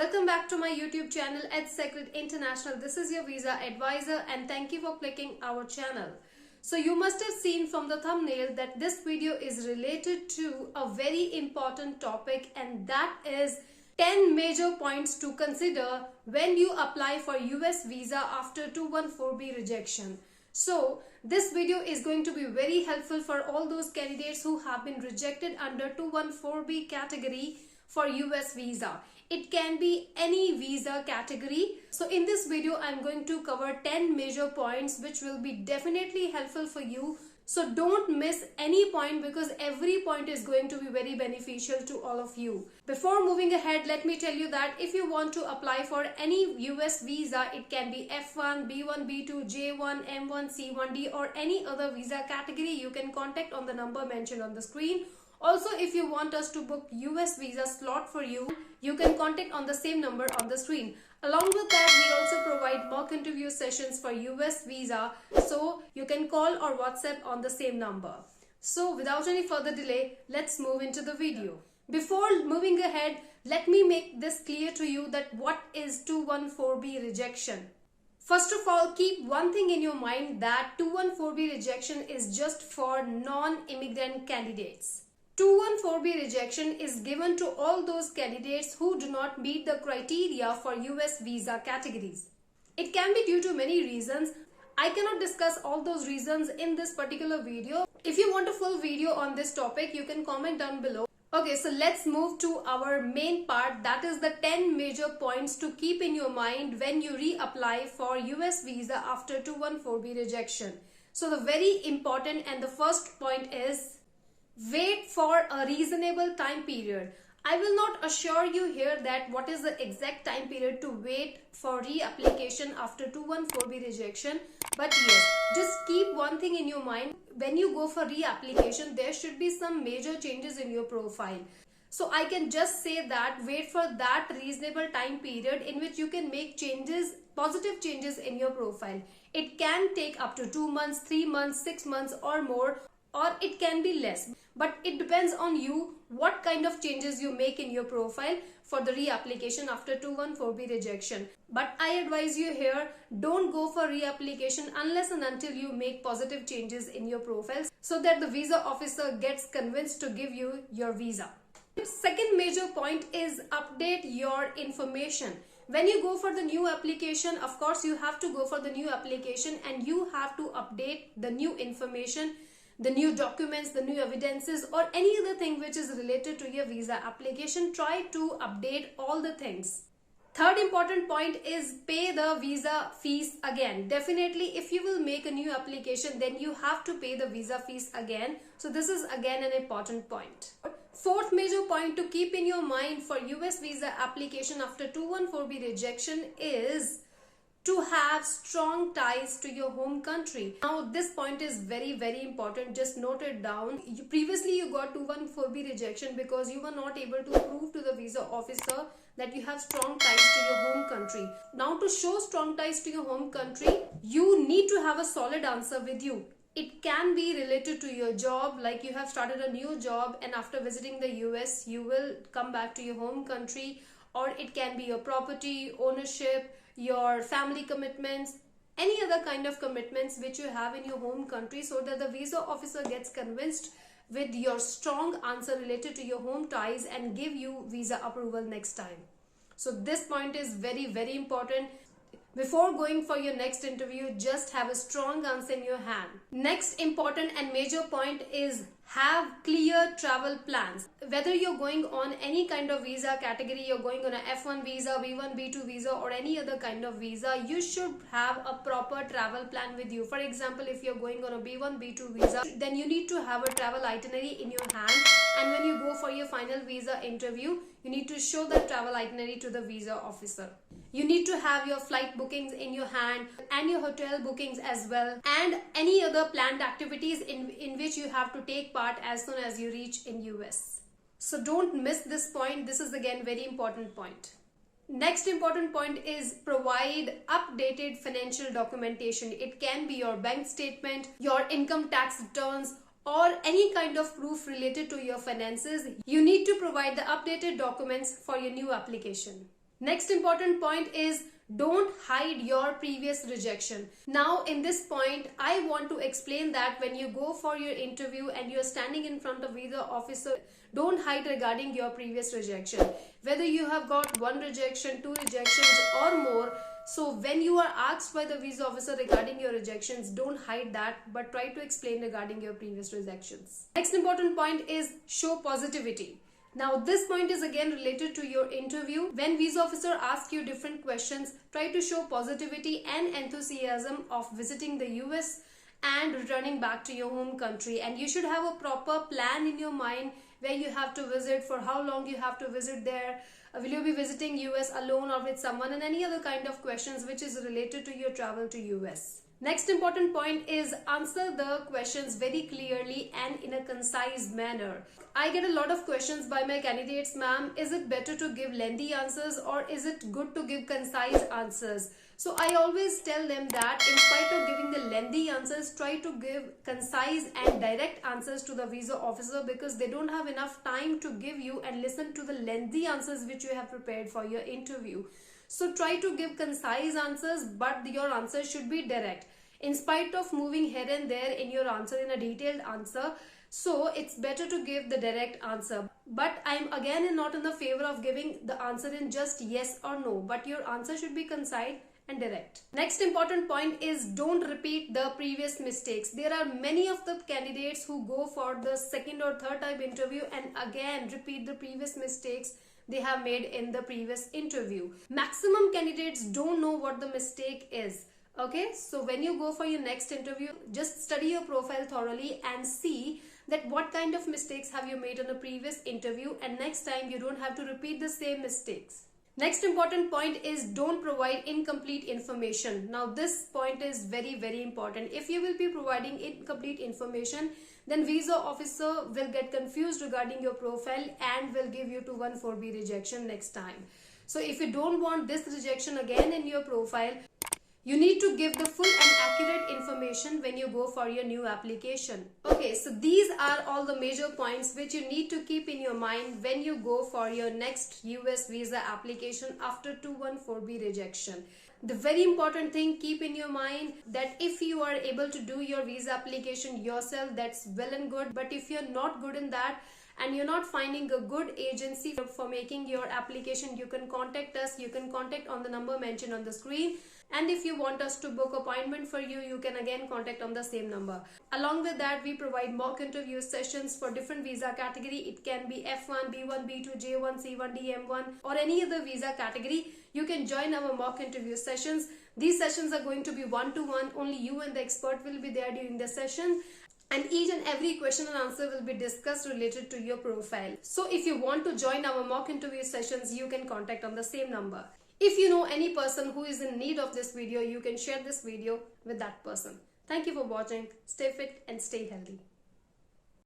Welcome back to my YouTube channel EdSecret International. This is your visa advisor and thank you for clicking our channel. So you must have seen from the thumbnail that this video is related to a very important topic, and that is 10 major points to consider when you apply for US visa after 214B rejection. So this video is going to be very helpful for all those candidates who have been rejected under 214B category for US visa. It can be any visa category. So in this video, I'm going to cover 10 major points which will be definitely helpful for you. So don't miss any point because every point is going to be very beneficial to all of you. Before moving ahead, let me tell you that if you want to apply for any US visa, it can be F1, B1, B2, J1, M1, C1D or any other visa category, you can contact on the number mentioned on the screen. Also, if you want us to book US visa slot for you, you can contact on the same number on the screen. Along with that, we also provide mock interview sessions for US visa, so you can call or WhatsApp on the same number. So without any further delay, let's move into the video. Before moving ahead, let me make this clear to you that what is 214B rejection. First of all, keep one thing in your mind that 214B rejection is just for non-immigrant candidates. 214B rejection is given to all those candidates who do not meet the criteria for US visa categories. It can be due to many reasons. I cannot discuss all those reasons in this particular video. If you want a full video on this topic, you can comment down below. Okay, so let's move to our main part, that is the 10 major points to keep in your mind when you reapply for US visa after 214B rejection. So the very important and the first point is wait for a reasonable time period. I will not assure you here that what is the exact time period to wait for reapplication after 214B rejection, but yes, just keep one thing in your mind. When you go for reapplication, there should be some major changes in your profile. So I can just say that wait for that reasonable time period in which you can make changes, positive changes in your profile. It can take up to 2 months, 3 months, 6 months or more, or it can be less, but it depends on you what kind of changes you make in your profile for the reapplication after 214B rejection. But I advise you here, don't go for reapplication unless and until you make positive changes in your profile so that the visa officer gets convinced to give you your visa. Second major point is update your information. When you go for the new application, of course you have to go for the new application and you have to update the new information, the new documents, the new evidences or any other thing which is related to your visa application. Try to update all the things. Third important point is pay the visa fees again. Definitely if you will make a new application, then you have to pay the visa fees again. So this is again an important point. Fourth major point to keep in your mind for US visa application after 214B rejection is to have strong ties to your home country. Now this point is very important, just note it down. Previously you got 214B rejection because you were not able to prove to the visa officer that you have strong ties to your home country. Now to show strong ties to your home country, you need to have a solid answer with you. It can be related to your job, like you have started a new job and after visiting the US you will come back to your home country, or it can be your property, ownership, your family commitments, any other kind of commitments which you have in your home country, so that the visa officer gets convinced with your strong answer related to your home ties and give you visa approval next time. So this point is very important. Before going for your next interview, just have a strong answer in your hand. Next important and major point is have clear travel plans. Whether you're going on any kind of visa category, you're going on a F1 visa, B1, B2 visa or any other kind of visa, you should have a proper travel plan with you. For example, if you're going on a B1, B2 visa, then you need to have a travel itinerary in your hand, and when you go for your final visa interview, you need to show that travel itinerary to the visa officer. You need to have your flight bookings in your hand and your hotel bookings as well, and any other planned activities in which you have to take part as soon as you reach in US. So don't miss this point. This is again very important point. Next important point is provide updated financial documentation. It can be your bank statement, your income tax returns, or any kind of proof related to your finances. You need to provide the updated documents for your new application. Next important point is don't hide your previous rejection. Now in this point, I want to explain that when you go for your interview and you're standing in front of visa officer, don't hide regarding your previous rejection. Whether you have got 1 rejection, 2 rejections or more, so when you are asked by the visa officer regarding your rejections, don't hide that, but try to explain regarding your previous rejections. Next important point is show positivity. Now this point is again related to your interview. When visa officer asks you different questions, try to show positivity and enthusiasm of visiting the US and returning back to your home country. And you should have a proper plan in your mind where you have to visit, for how long you have to visit there. Will you be visiting US alone or with someone, and any other kind of questions which is related to your travel to US. Next important point is answer the questions very clearly and in a concise manner. I get a lot of questions by my candidates, ma'am, is it better to give lengthy answers or is it good to give concise answers? So I always tell them that in spite of giving the lengthy answers, try to give concise and direct answers to the visa officer, because they don't have enough time to give you and listen to the lengthy answers which you have prepared for your interview. So try to give concise answers, but your answer should be direct. In spite of moving here and there in your answer in a detailed answer, so it's better to give the direct answer. But I'm again not in the favor of giving the answer in just yes or no, but your answer should be concise and direct. Next important point is don't repeat the previous mistakes. There are many of the candidates who go for the second or third time interview and again repeat the previous mistakes they have made in the previous interview. Maximum candidates don't know what the mistake is. Okay, so when you go for your next interview, just study your profile thoroughly and see that what kind of mistakes have you made in a previous interview, and next time you don't have to repeat the same mistakes. Next important point is don't provide incomplete information. Now this point is very important. If you will be providing incomplete information, then visa officer will get confused regarding your profile and will give you to 1-4B rejection next time. So if you don't want this rejection again in your profile, you need to give the full and accurate information when you go for your new application. Okay, so these are all the major points which you need to keep in your mind when you go for your next US visa application after 214B rejection. The very important thing, keep in your mind that if you are able to do your visa application yourself, that's well and good. But if you're not good in that and you're not finding a good agency for making your application, you can contact us. You can contact on the number mentioned on the screen. And if you want us to book appointment for you, you can again contact on the same number. Along with that, we provide mock interview sessions for different visa category. It can be F1, B1, B2, J1, C1, D, M1 or any other visa category. You can join our mock interview sessions. These sessions are going to be one-to-one. Only you and the expert will be there during the session. And each and every question and answer will be discussed related to your profile. So if you want to join our mock interview sessions, you can contact on the same number. If you know any person who is in need of this video, you can share this video with that person. Thank you for watching. Stay fit and stay healthy.